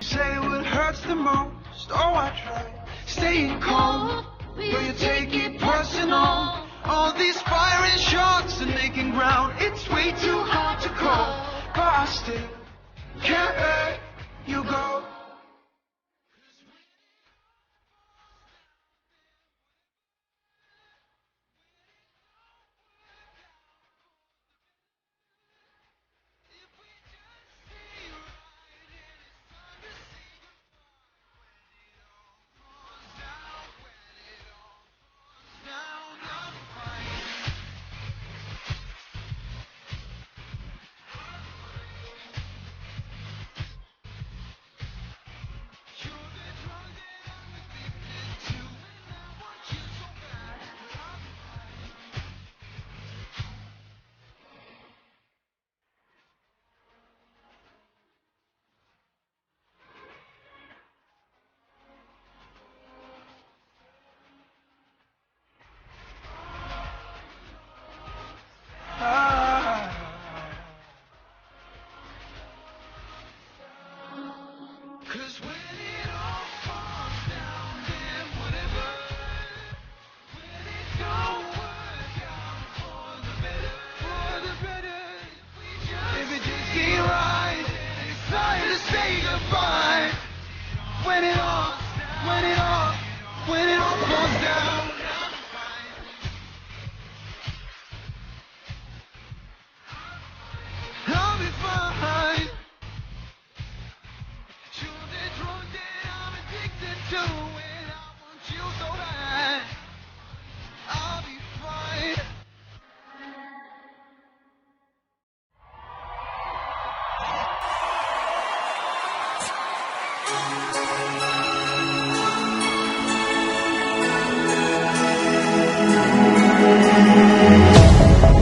say what hurts the most. Oh, I try staying calm, but you take it personal. All these firing shots and making ground, it's way too hard to call, but I still can't let you go. Cause when it all falls down, then whatever, when it don't work out for the better, if it just ain't right, it's time to say goodbye. When it all falls down, I'll be fine. To when I want you so bad, I'll be fine.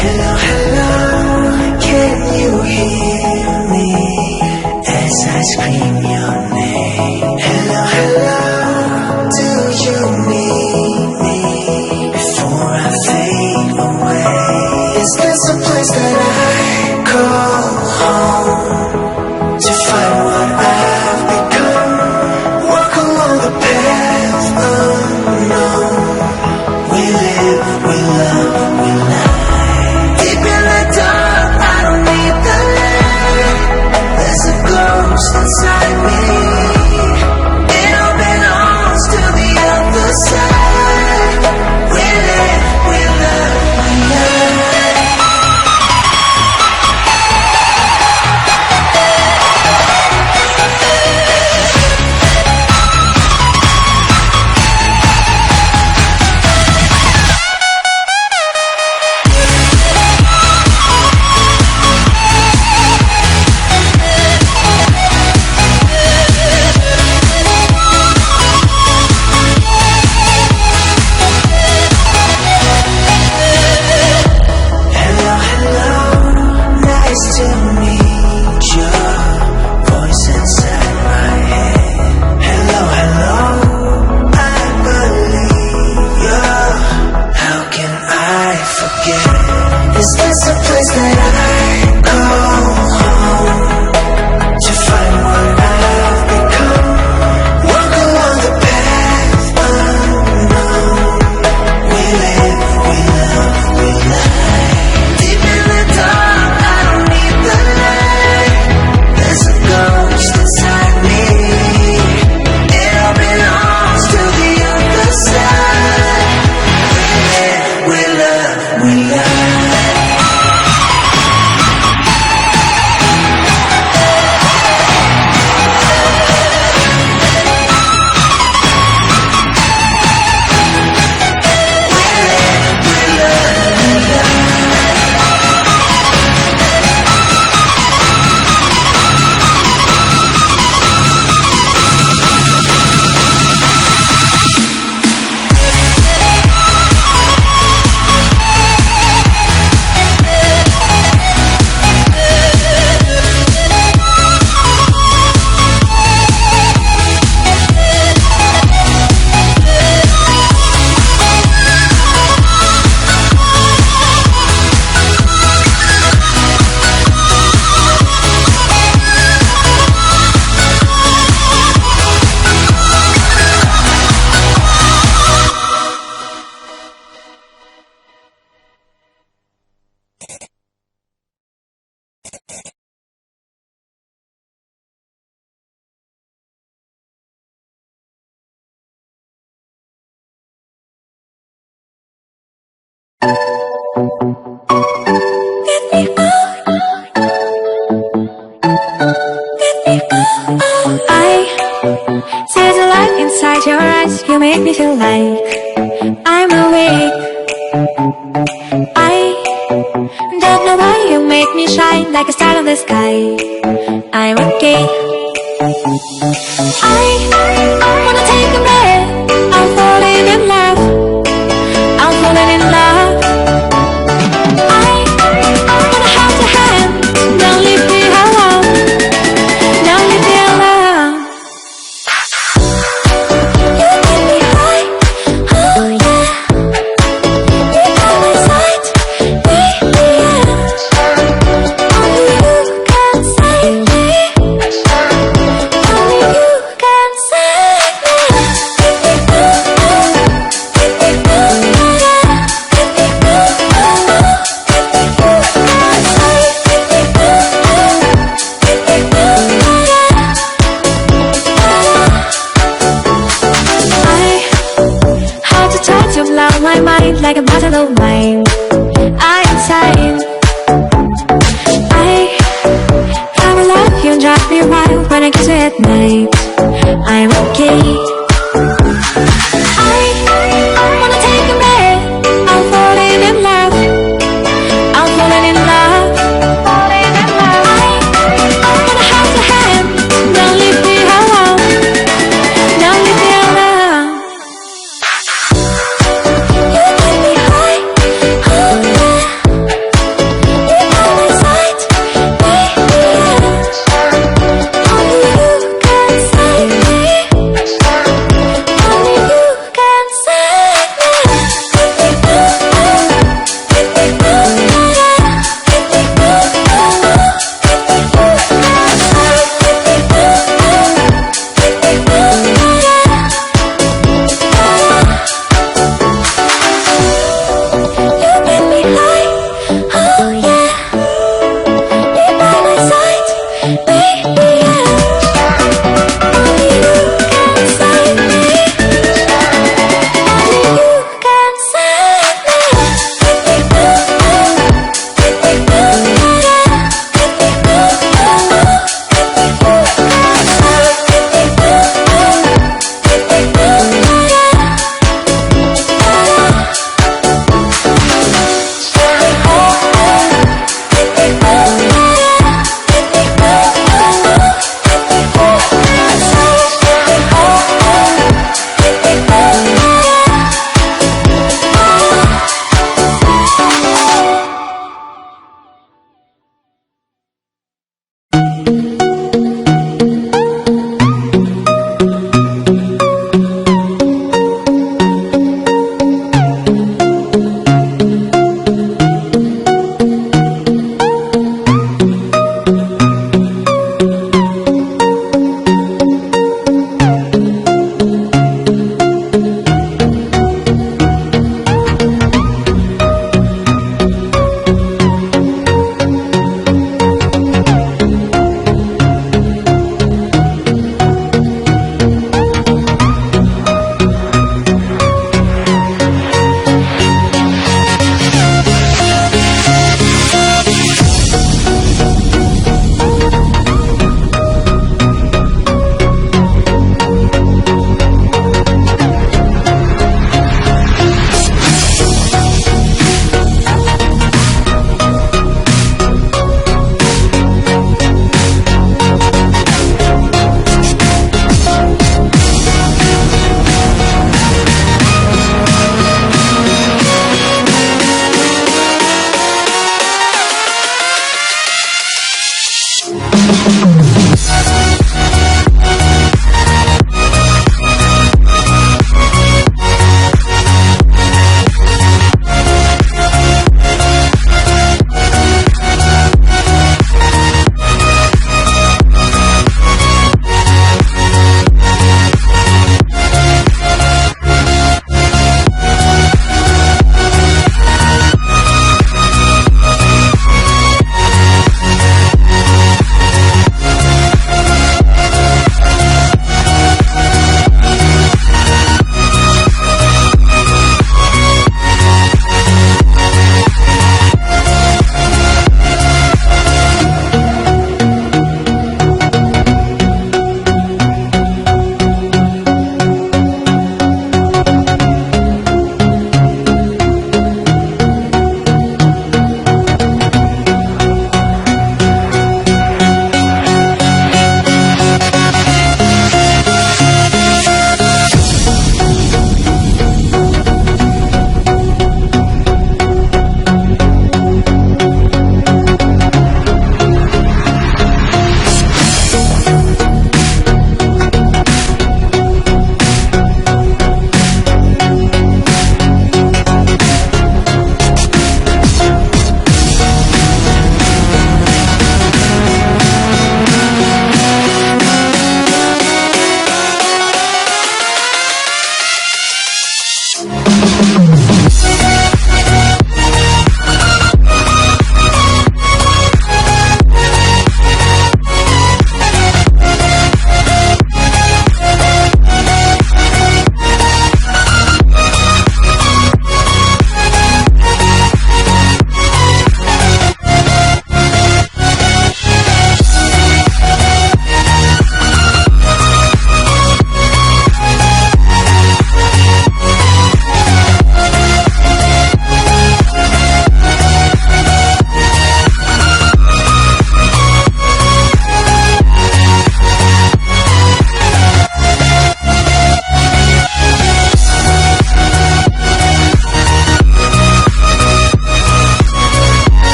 Hello, hello, can you hear me as I scream your name? Hello, hello, do you need me before I fade away? Is this a place that I call home to find what I've become? Walk along the path unknown. We live, we love, we lie. Deep in the dark, I don't need the light. There's a ghost inside me. It all belongs to the other side. We live, we love, we lie. Is this a place that I call home to find what I've become? Walk along the path unknown. We live, we love, we lie. Deep in the dark, I don't need the light. There's a ghost inside me. It all belongs to the other side. We live, we love, we lie. me feel like I'm awake. I don't know why you make me shine like a star in the sky. I'm okay. I wanna take a breath. I'm falling in love. I'm falling in love. I wanna hold your hand. Don't leave me alone. Don't leave me alone. You make me high. Oh yeah. You got my sight. Yeah. Only you can save me. Only you can save me. I how to touch your love, my mind like a battle of mine.